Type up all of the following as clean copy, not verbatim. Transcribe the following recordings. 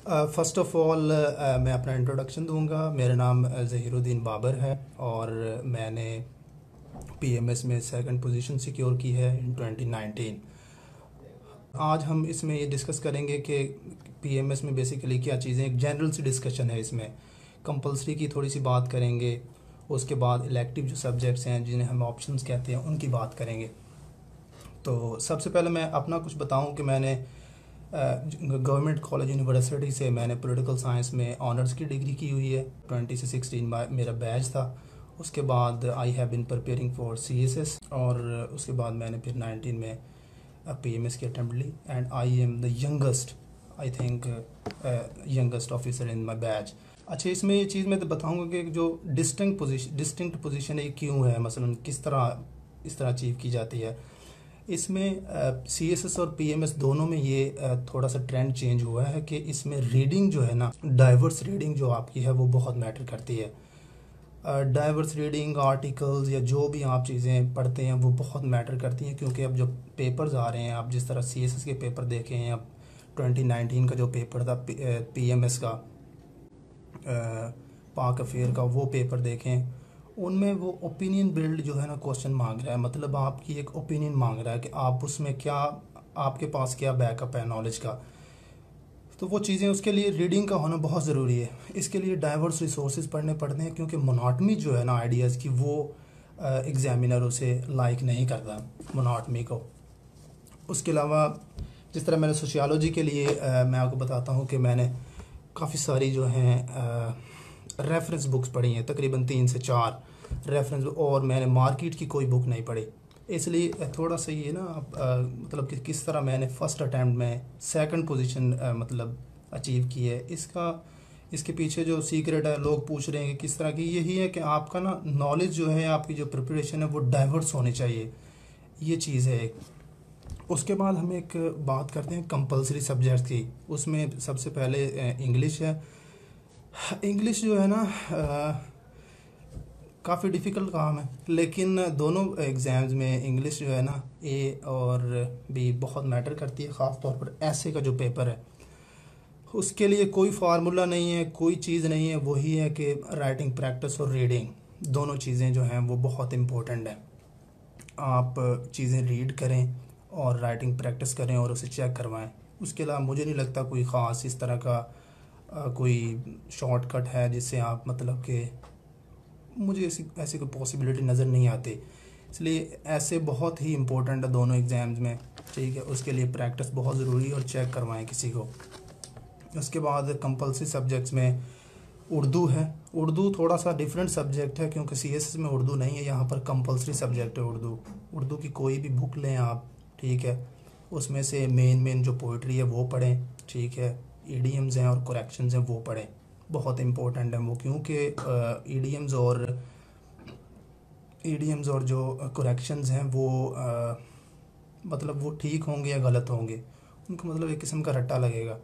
First of all मैं अपना introduction दूंगा। मेरा नाम ज़हीरुद्दीन बाबर है और मैंने पीएमएस में सेकंड पोजीशन सिक्योर की है इन 2019। आज हम इसमें ये डिस्कस करेंगे कि पीएमएस में बेसिकली क्या चीज़ें, एक जनरल सी डिस्कशन है इसमें। कंपलसरी की थोड़ी सी बात करेंगे, उसके बाद इलेक्टिव जो सब्जेक्ट्स हैं जिन्हें हम ऑप्शंस कहते हैं उनकी बात करेंगे। तो सबसे पहले मैं अपना कुछ बताऊं कि मैंने गवर्नमेंट कॉलेज यूनिवर्सिटी से मैंने पॉलिटिकल साइंस में ऑनर्स की डिग्री की हुई है। 20 से 16 मेरा बैच था। उसके बाद I have been preparing for CSS और उसके बाद मैंने फिर 19 में पीएमएस की अटेम्प्ट ली and I am the youngest, I think youngest officer in my batch. अच्छा, इसमें ये चीज़ मैं तो बताऊंगा कि जो डिस्टिंक्ट पोजीशन है ये क्यों है, मसलन किस तरह इस तरह अचीव की जाती है। इसमें सीएसएस और पीएमएस दोनों में ये थोड़ा सा ट्रेंड चेंज हुआ है कि इसमें रीडिंग जो है ना, डाइवर्स रीडिंग जो आपकी है वो बहुत मैटर करती है। डाइवर्स रीडिंग, आर्टिकल्स या जो भी आप चीज़ें पढ़ते हैं वो बहुत मैटर करती हैं, क्योंकि अब जो पेपर्स आ रहे हैं, आप जिस तरह सीएसएस के पेपर देखें हैं, अब 2019 का जो पेपर था पीएमएस का, पाक अफेयर का, वो पेपर देखें, उनमें वो ओपिनियन बिल्ड जो है ना क्वेश्चन मांग रहा है। मतलब आपकी एक ओपिनियन मांग रहा है कि आप उसमें क्या, आपके पास क्या बैकअप है नॉलेज का। तो वो चीज़ें, उसके लिए रीडिंग का होना बहुत ज़रूरी है। इसके लिए डाइवर्स रिसोर्सेज पढ़ने पड़ते हैं, क्योंकि मोनोटमी जो है ना आइडियाज़ की, वो एग्जामिनर उसे लाइक नहीं करता मोनोटमी को। उसके अलावा जिस तरह मैंने सोशियोलॉजी के लिए मैं आपको बताता हूँ कि मैंने काफ़ी सारी जो हैं रेफरेंस बुक्स पढ़ी हैं, तकरीबन 3 से 4 रेफरेंस, और मैंने मार्केट की कोई बुक नहीं पढ़ी। इसलिए थोड़ा सा ये ना मतलब कि किस तरह मैंने फ़र्स्ट अटैम्प्ट में सेकंड पोजीशन मतलब अचीव की है, इसके पीछे जो सीक्रेट है, लोग पूछ रहे हैं कि किस तरह की, यही है कि आपका ना नॉलेज जो है, आपकी जो प्रिपरेशन है वो डाइवर्स होनी चाहिए। ये चीज़ है एक। उसके बाद हम एक बात करते हैं कंपलसरी सब्जेक्ट की। उसमें सबसे पहले इंग्लिश है। इंग्लिश जो है ना काफ़ी डिफ़िकल्ट काम है, लेकिन दोनों एग्ज़ाम्स में इंग्लिश जो है ना ए और बी बहुत मैटर करती है। ख़ास तौर पर ऐसे का जो पेपर है, उसके लिए कोई फार्मूला नहीं है, कोई चीज़ नहीं है, वही है कि राइटिंग प्रैक्टिस और रीडिंग दोनों चीज़ें जो हैं वो बहुत इम्पोर्टेंट है। आप चीज़ें रीड करें और राइटिंग प्रैक्टिस करें और उसे चेक करवाएं। उसके अलावा मुझे नहीं लगता कोई ख़ास इस तरह का कोई शॉर्टकट है जिससे आप, मतलब कि मुझे ऐसी कोई पॉसिबिलिटी नज़र नहीं आती। इसलिए ऐसे बहुत ही इम्पोर्टेंट है दोनों एग्ज़ाम्स में, ठीक है। उसके लिए प्रैक्टिस बहुत ज़रूरी है और चेक करवाएं किसी को। उसके बाद कंपलसरी सब्जेक्ट्स में उर्दू है। उर्दू थोड़ा सा डिफरेंट सब्जेक्ट है, क्योंकि सीएसएस में उर्दू नहीं है, यहाँ पर कंपलसरी सब्जेक्ट है उर्दू। उर्दू की कोई भी बुक लें आप, ठीक है, उसमें से मेन जो पोइट्री है वो पढ़ें, ठीक है। ईडीएम्स हैं और करेक्शंस हैं वो पढ़ें, बहुत इंपॉर्टेंट है वो, क्योंकि ईडीएम्स और जो करेक्शंस हैं वो मतलब वो ठीक होंगे या गलत होंगे, उनको मतलब एक किस्म का रट्टा लगेगा।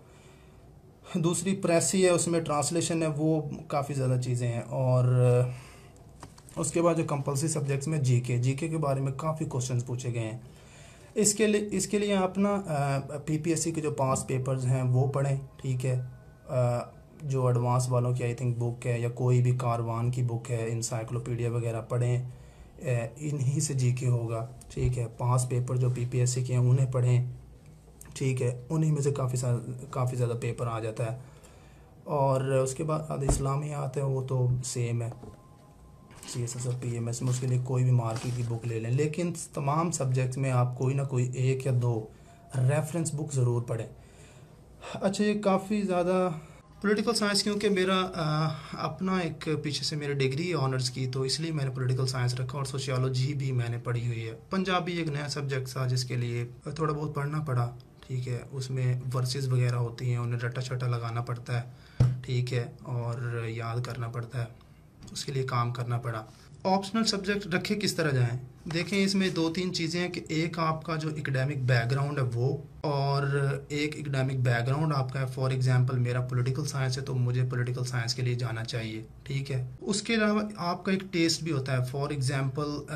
दूसरी प्रेसी है, उसमें ट्रांसलेशन है, वो काफ़ी ज़्यादा चीज़ें हैं। और उसके बाद जो कंपलसरी सब्जेक्ट्स में जीके के बारे में काफ़ी क्वेश्चंस पूछे गए हैं। इसके लिए आप ना पीपीएससी के जो पास पेपर्स हैं वो पढ़ें, ठीक है। जो एडवांस वालों की आई थिंक बुक है, या कोई भी कारवान की बुक है, इंसाइक्लोपीडिया वगैरह पढ़ें, इन्हीं से जीके होगा, ठीक है। पास पेपर जो पीपीएससी के हैं उन्हें पढ़ें, ठीक है, उन्हीं में से काफ़ी ज़्यादा पेपर आ जाता है। और उसके बाद इस्लामियात है, वो तो सेम है सीएसएस और पीएमएस में। उसके लिए कोई भी मार्केट की बुक ले लें, लेकिन तमाम सब्जेक्ट्स में आप कोई ना कोई 1 या 2 रेफरेंस बुक ज़रूर पढ़ें। अच्छा, ये काफ़ी ज़्यादा पॉलिटिकल साइंस, क्योंकि मेरा अपना एक पीछे से मेरी डिग्री ऑनर्स की, तो इसलिए मैंने पॉलिटिकल साइंस रखा। और सोशियोलॉजी भी मैंने पढ़ी हुई है। पंजाबी एक नया सब्जेक्ट था जिसके लिए थोड़ा बहुत पढ़ना पड़ा, ठीक है। उसमें वर्सेस वगैरह होती हैं, उन्हें रटा शटा लगाना पड़ता है, ठीक है, और याद करना पड़ता है, उसके लिए काम करना पड़ा। ऑप्शनल सब्जेक्ट रखे किस तरह जाएं, देखें इसमें 2-3 चीज़ें हैं कि एक आपका जो एकेडमिक बैकग्राउंड है वो, और एक एकेडमिक बैकग्राउंड आपका है। फॉर एग्जांपल मेरा पॉलिटिकल साइंस है, तो मुझे पॉलिटिकल साइंस के लिए जाना चाहिए, ठीक है। उसके अलावा आपका एक टेस्ट भी होता है। फॉर एग्जांपल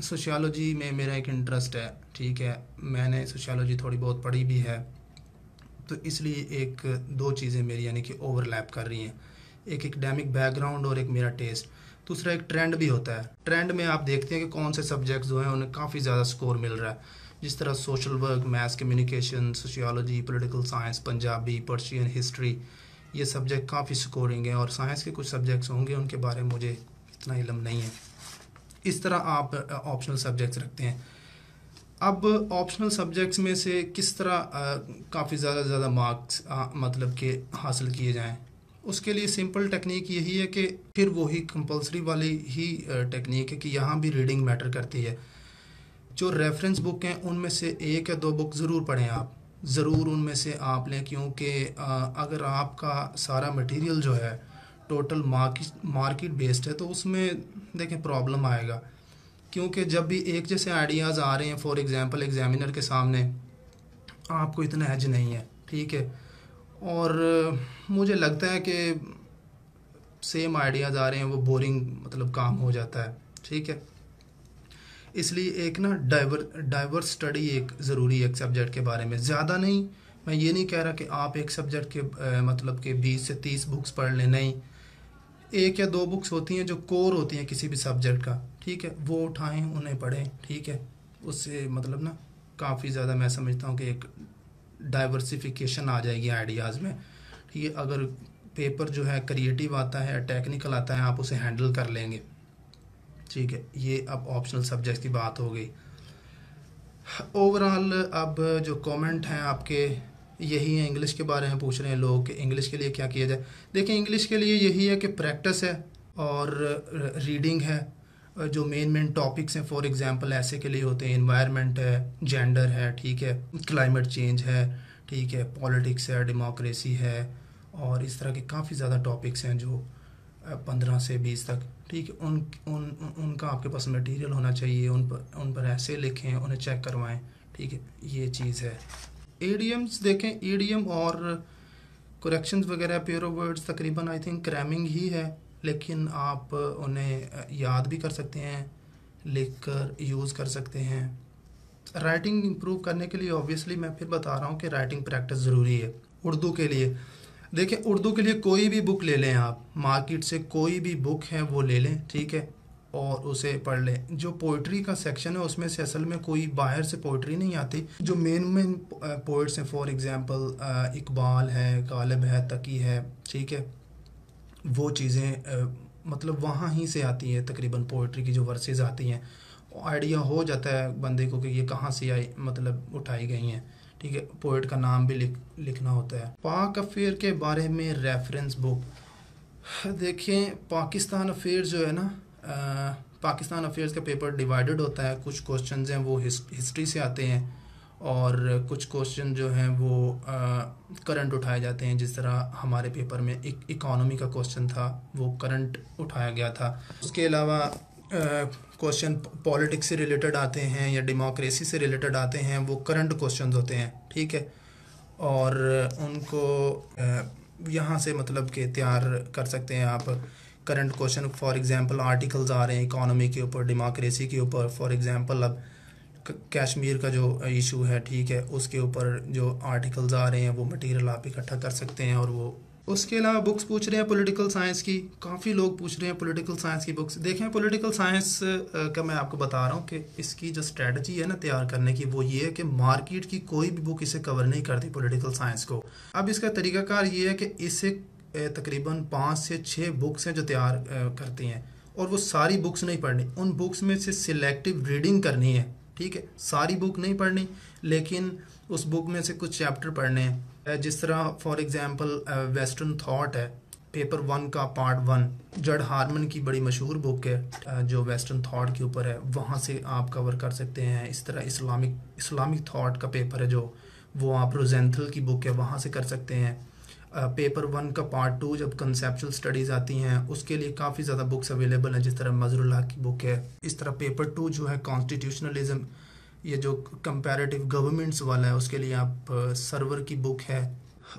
सोशियोलॉजी में मेरा एक इंटरेस्ट है, ठीक है, मैंने सोशियोलॉजी थोड़ी बहुत पढ़ी भी है, तो इसलिए एक दो चीज़ें मेरी यानी कि ओवरलैप कर रही हैं, एक एकेडमिक बैकग्राउंड और एक मेरा टेस्ट। दूसरा एक ट्रेंड भी होता है, ट्रेंड में आप देखते हैं कि कौन से सब्जेक्ट्स जो हैं उन्हें काफ़ी ज़्यादा स्कोर मिल रहा है, जिस तरह social work, maths communication, sociology, political science, Punjabi, Persian, history, ये सब्जेक्ट काफ़ी स्कोरिंग है। और साइंस के कुछ सब्जेक्ट्स होंगे उनके बारे में मुझे इतना इल्म नहीं है। इस तरह आप ऑप्शनल सब्जेक्ट्स रखते हैं। अब ऑप्शनल सब्जेक्ट्स में से किस तरह काफ़ी ज़्यादा मार्क्स मतलब के हासिल किए जाएं, उसके लिए सिंपल टेक्निक यही है कि फिर वही कंपलसरी वाली ही टेक्निक है कि यहाँ भी रीडिंग मैटर करती है। जो रेफरेंस बुक हैं उनमें से एक या दो बुक ज़रूर पढ़ें, आप ज़रूर उनमें से आप लें, क्योंकि अगर आपका सारा मटेरियल जो है टोटल मार्केट बेस्ड है तो उसमें देखें प्रॉब्लम आएगा। क्योंकि जब भी एक जैसे आइडियाज़ आ रहे हैं, फॉर एग्जांपल एग्जामिनर के सामने आपको इतना एज नहीं है, ठीक है, और मुझे लगता है कि सेम आइडियाज़ आ रहे हैं, वो बोरिंग मतलब काम हो जाता है, ठीक है। इसलिए एक ना डाइवर्स स्टडी एक ज़रूरी है एक सब्जेक्ट के बारे में, ज़्यादा नहीं। मैं ये नहीं कह रहा कि आप एक सब्जेक्ट के मतलब के 20 से 30 बुक्स पढ़ लें, नहीं, एक या दो बुक्स होती हैं जो कोर होती हैं किसी भी सब्जेक्ट का, ठीक है, वो उठाएं, उन्हें पढ़ें, ठीक है। उससे मतलब ना काफ़ी ज़्यादा मैं समझता हूँ कि एक डाइवर्सिफिकेशन आ जाएगी आइडियाज़ में, ठीक है। अगर पेपर जो है क्रिएटिव आता है, टेक्निकल आता है, आप उसे हैंडल कर लेंगे, ठीक है। ये अब ऑप्शनल सब्जेक्ट की बात हो गई। ओवरऑल अब जो कमेंट हैं आपके यही है, इंग्लिश के बारे में पूछ रहे हैं लोग कि इंग्लिश के लिए क्या किया जाए। देखिए, इंग्लिश के लिए यही है कि प्रैक्टिस है और रीडिंग है। जो मेन टॉपिक्स हैं, फॉर एग्जांपल ऐसे के लिए होते हैं, एनवायरनमेंट है, जेंडर है, ठीक है, क्लाइमेट चेंज है, ठीक है, पॉलिटिक्स है, डेमोक्रेसी है, और इस तरह के काफ़ी ज़्यादा टॉपिक्स हैं जो 15 से 20 तक, ठीक है। उनका आपके पास मटेरियल होना चाहिए, उन पर ऐसे लिखें, उन्हें चेक करवाएं, ठीक है, ये चीज़ है। ईडियम्स देखें, ईडियम और करेक्शंस वगैरह, पेयर ऑफ वर्ड्स तकरीबन आई थिंक क्रैमिंग ही है, लेकिन आप उन्हें याद भी कर सकते हैं, लिख कर यूज़ कर सकते हैं। राइटिंग इंप्रूव करने के लिए ऑब्वियसली मैं फिर बता रहा हूँ कि राइटिंग प्रैक्टिस ज़रूरी है। उर्दू के लिए देखिए, उर्दू के लिए कोई भी बुक ले लें आप, मार्केट से कोई भी बुक है वो ले लें, ठीक है, और उसे पढ़ लें। जो पोइट्री का सेक्शन है उसमें से असल में कोई बाहर से पोइट्री नहीं आती। जो मेन पोइट्स हैं, फॉर एग्जांपल इकबाल है, गालिब है, तकी है, ठीक है, वो चीज़ें मतलब वहाँ ही से आती हैं। तकरीबन पोइट्री की जो वर्सेस आती हैं, आइडिया हो जाता है बंदे को कि ये कहाँ से आई, मतलब उठाई गई हैं, ठीक है। पोइट का नाम भी लिखना होता है। पाक अफेयर के बारे में रेफरेंस बुक देखें, पाकिस्तान अफेयर्स जो है ना, पाकिस्तान अफेयर्स का पेपर डिवाइडेड होता है। कुछ क्वेश्चंस हैं वो हिस्ट्री से आते हैं और कुछ क्वेश्चन जो हैं वो करंट उठाए जाते हैं। जिस तरह हमारे पेपर में एक इकोनॉमी का क्वेश्चन था, वो करंट उठाया गया था। उसके अलावा क्वेश्चन पॉलिटिक्स से रिलेटेड आते हैं या डेमोक्रेसी से रिलेटेड आते हैं, वो करंट क्वेश्चंस होते हैं, ठीक है, और उनको यहाँ से मतलब कि तैयार कर सकते हैं आप। Current question for example articles आ रहे हैं इकोनॉमी के ऊपर, डेमोक्रेसी के ऊपर, फॉर एग्जांपल अब कश्मीर का जो इशू है, ठीक है, उसके ऊपर जो आर्टिकल्स आ रहे हैं वो मटेरियल आप इकट्ठा कर सकते हैं। और वो उसके अलावा बुक्स पूछ रहे हैं पॉलिटिकल साइंस की, काफ़ी लोग पूछ रहे हैं पॉलिटिकल साइंस की बुक्स। देखें, पॉलिटिकल साइंस का मैं आपको बता रहा हूँ कि इसकी जो स्ट्रेटजी है ना तैयार करने की, वो ये है कि मार्केट की कोई भी बुक इसे कवर नहीं करती पॉलिटिकल साइंस को। अब इसका तरीकाकार ये है कि इसे तकरीबन 5 से 6 बुक्स हैं जो तैयार करती हैं, और वो सारी बुक्स नहीं पढ़नी, उन बुक्स में से सिलेक्टिव रीडिंग करनी है, ठीक है। सारी बुक नहीं पढ़नी, लेकिन उस बुक में से कुछ चैप्टर पढ़ने हैं। जिस तरह फॉर एग्जांपल वेस्टर्न थॉट है, पेपर 1 का पार्ट 1, जड हार्मन की बड़ी मशहूर बुक है जो वेस्टर्न थॉट के ऊपर है, वहाँ से आप कवर कर सकते हैं। इस तरह इस्लामिक थॉट का पेपर है जो, वो आप रोजेंथल की बुक है, वहाँ से कर सकते हैं। पेपर 1 का पार्ट 2 जब कंसेप्चुअल स्टडीज़ आती हैं उसके लिए काफ़ी ज़्यादा बुक्स अवेलेबल हैं, जिस तरह मजरुल्लाह की बुक है। इस तरह पेपर 2 जो है कॉन्स्टिट्यूशनलिज्म, ये जो कंपैरेटिव गवर्नमेंट्स वाला है, उसके लिए आप सर्वर की बुक है।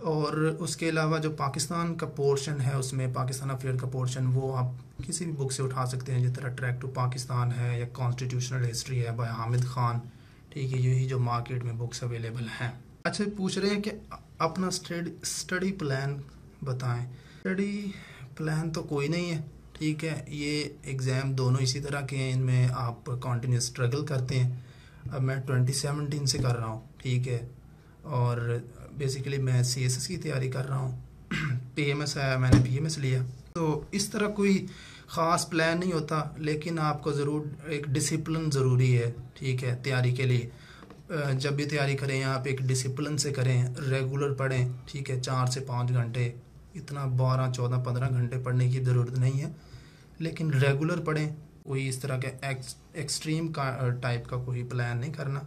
और उसके अलावा जो पाकिस्तान का पोर्शन है, उसमें पाकिस्तान अफेयर का पोर्शन, वो आप किसी भी बुक से उठा सकते हैं, जिस तरह ट्रैक टू पाकिस्तान है या कॉन्स्टिट्यूशनल हिस्ट्री है बाय हामिद खान, ठीक है। यही जो मार्केट में बुक्स अवेलेबल हैं। अच्छा, पूछ रहे हैं कि अपना स्टडी प्लान बताएं। स्टडी प्लान तो कोई नहीं है, ठीक है। ये एग्ज़ाम दोनों इसी तरह के हैं, इनमें आप कंटिन्यूस स्ट्रगल करते हैं। अब मैं 2017 से कर रहा हूँ, ठीक है। और बेसिकली मैं CSS की तैयारी कर रहा हूँ। PMS आया, मैंने PMS लिया। तो इस तरह कोई ख़ास प्लान नहीं होता, लेकिन आपको ज़रूर एक डिसिप्लिन ज़रूरी है, ठीक है, तैयारी के लिए। जब भी तैयारी करें आप एक डिसिप्लिन से करें, रेगुलर पढ़ें, ठीक है। 4 से 5 घंटे, इतना 12 14 15 घंटे पढ़ने की ज़रूरत नहीं है, लेकिन रेगुलर पढ़ें। कोई इस तरह के एक्सट्रीम का टाइप का कोई प्लान नहीं करना।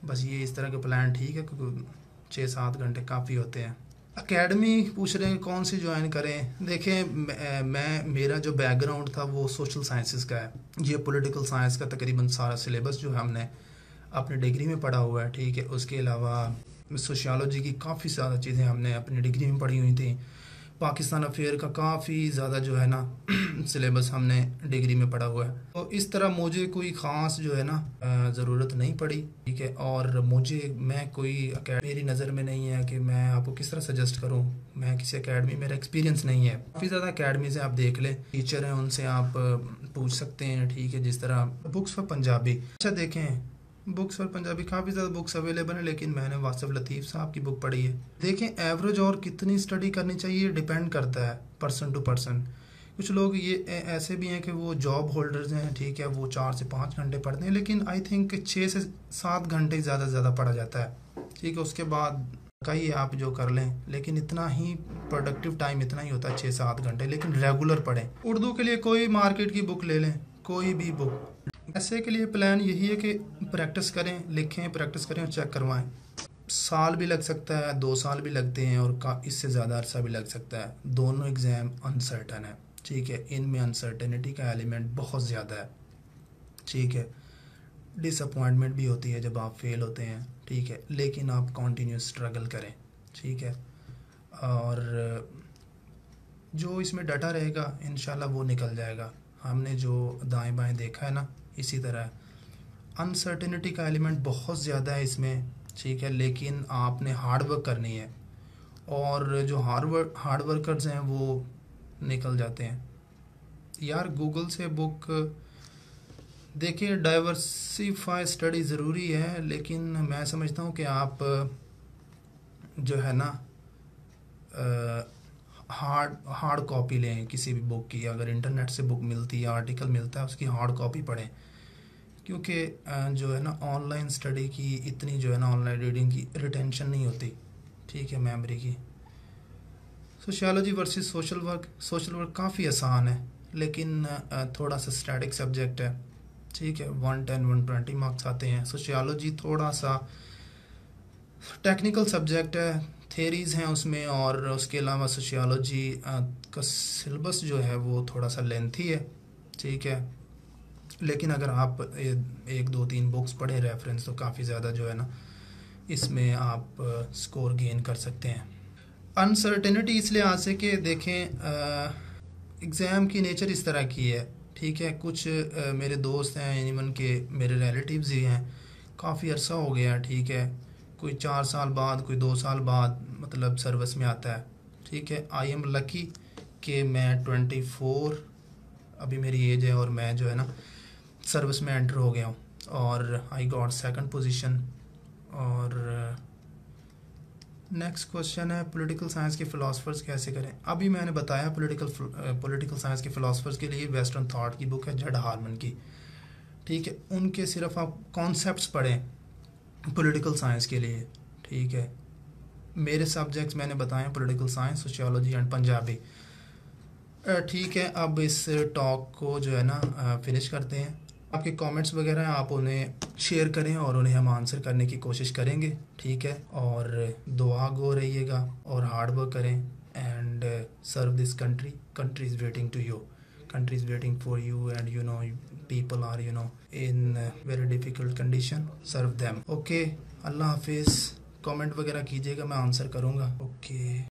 बस ये इस तरह के प्लान ठीक है, क्योंकि 6 7 घंटे काफ़ी होते हैं। एकेडमी पूछ रहे हैं कौन सी ज्वाइन करें। देखें, मैं मेरा जो बैकग्राउंड था वो सोशल साइंसेस का है। ये पॉलिटिकल साइंस का तकरीबन सारा सिलेबस जो है हमने अपनी डिग्री में पढ़ा हुआ है, ठीक है। उसके अलावा सोशियोलॉजी की काफ़ी ज़्यादा चीज़ें हमने अपनी डिग्री में पढ़ी हुई थी। पाकिस्तान अफेयर का काफ़ी ज़्यादा जो है ना सिलेबस हमने डिग्री में पढ़ा हुआ है। तो इस तरह मुझे कोई ख़ास जो है ना ज़रूरत नहीं पड़ी, ठीक है। और मैं कोई मेरी नज़र में नहीं है कि मैं आपको किस तरह सजेस्ट करूं। मैं किसी एकेडमी, मेरा एक्सपीरियंस नहीं है। काफ़ी ज़्यादा अकेडमी से आप देख लें, टीचर हैं उनसे आप पूछ सकते हैं, ठीक है। जिस तरह बुक्स फॉर पंजाबी, अच्छा देखें, बुक्स फॉर पंजाबी काफ़ी ज़्यादा बुक्स अवेलेबल है, लेकिन मैंने वासिफ लतीफ़ साहब की बुक पढ़ी है। देखें, एवरेज और कितनी स्टडी करनी चाहिए डिपेंड करता है पर्सन टू पर्सन। कुछ लोग ये ऐसे भी हैं कि वो जॉब होल्डर्स हैं, ठीक है, वो 4 से 5 घंटे पढ़ते हैं, लेकिन आई थिंक 6 से 7 घंटे ज़्यादा से ज़्यादा पढ़ा जाता है, ठीक है। उसके बाद कहीं आप जो कर लें, लेकिन इतना ही प्रोडक्टिव टाइम इतना ही होता है, 6 7 घंटे, लेकिन रेगुलर पढ़ें। उर्दू के लिए कोई मार्केट की बुक ले लें, कोई भी बुक। ऐसे के लिए प्लान यही है कि प्रैक्टिस करें, लिखें, प्रैक्टिस करें और चेक करवाएं। साल भी लग सकता है, 2 साल भी लगते हैं, और इससे ज़्यादा अरसा भी लग सकता है। दोनों एग्ज़ाम अनसर्टन है, ठीक है। इनमें अनसर्टेनिटी का एलिमेंट बहुत ज़्यादा है, ठीक है। डिसअपॉइंटमेंट भी होती है जब आप फेल होते हैं, ठीक है, लेकिन आप कंटिन्यूस स्ट्रगल करें, ठीक है। और जो इसमें डटा रहेगा इंशाल्लाह वो निकल जाएगा। हमने जो दाएं बाएं देखा है ना, इसी तरह अनसर्टेनिटी का एलिमेंट बहुत ज़्यादा है इसमें, ठीक है, लेकिन आपने हार्ड वर्क करनी है, और जो हार्ड वर्कर्स हैं वो निकल जाते हैं। यार गूगल से बुक देखिए, डाइवर्सिफाई स्टडी ज़रूरी है, लेकिन मैं समझता हूँ कि आप जो है ना हार्ड कॉपी लें किसी भी बुक की। अगर इंटरनेट से बुक मिलती है, आर्टिकल मिलता है, उसकी हार्ड कॉपी पढ़ें, क्योंकि जो है ना ऑनलाइन स्टडी की इतनी जो है ना ऑनलाइन रीडिंग की रिटेंशन नहीं होती, ठीक है, मेमोरी की। सोशियोलॉजी वर्सेस सोशल वर्क काफ़ी आसान है, लेकिन थोड़ा सा स्टैटिक सब्जेक्ट है, ठीक है। 110 120 मार्क्स आते हैं। सोशियोलॉजी थोड़ा सा टेक्निकल सब्जेक्ट है, थेरीज़ हैं उसमें, और उसके अलावा सोशियोलॉजी का सिलेबस जो है वो थोड़ा सा लेंथी है, ठीक है। लेकिन अगर आप 1 2 3 बुक्स पढ़े रेफरेंस, तो काफ़ी ज़्यादा जो है ना इसमें आप स्कोर गेन कर सकते हैं। अनसर्टेनिटी इसलिए आ से कि देखें, एग्ज़ाम की नेचर इस तरह की है, ठीक है। कुछ मेरे दोस्त हैं, इवन के मेरे रिलेटिव्स ही हैं, काफ़ी अरसा हो गया, ठीक है। कोई 4 साल बाद, कोई 2 साल बाद मतलब सर्विस में आता है, ठीक है। आई एम लकी कि मैं 24 अभी मेरी एज है, और मैं जो है ना सर्विस में एंटर हो गया हूँ, और आई गॉट 2nd पोजीशन। और नेक्स्ट क्वेश्चन है, पॉलिटिकल साइंस के फ़िलासफ़र्स कैसे करें। अभी मैंने बताया पॉलिटिकल साइंस के फ़िलासफ़र्स के लिए वेस्टर्न थॉट की बुक है, जड हार्मन की, ठीक है। उनके सिर्फ आप कॉन्सेप्ट्स पढ़ें पॉलिटिकल साइंस के लिए, ठीक है। मेरे सब्जेक्ट्स मैंने बताए हैं, political science, sociology and Punjabi, ठीक है। अब इस टॉक को जो है ना फिनिश करते हैं। आपके कमेंट्स वगैरह हैं, आप उन्हें शेयर करें, और उन्हें हम आंसर करने की कोशिश करेंगे, ठीक है। और दुआ गो रहिएगा, और हार्ड वर्क करें, and serve this country is waiting to you, country is waiting for you, and you know people are in very difficult condition, serve them, okay। अल्लाह हाफिज़। कमेंट वगैरह कीजिएगा, मैं आंसर करूँगा, ओके।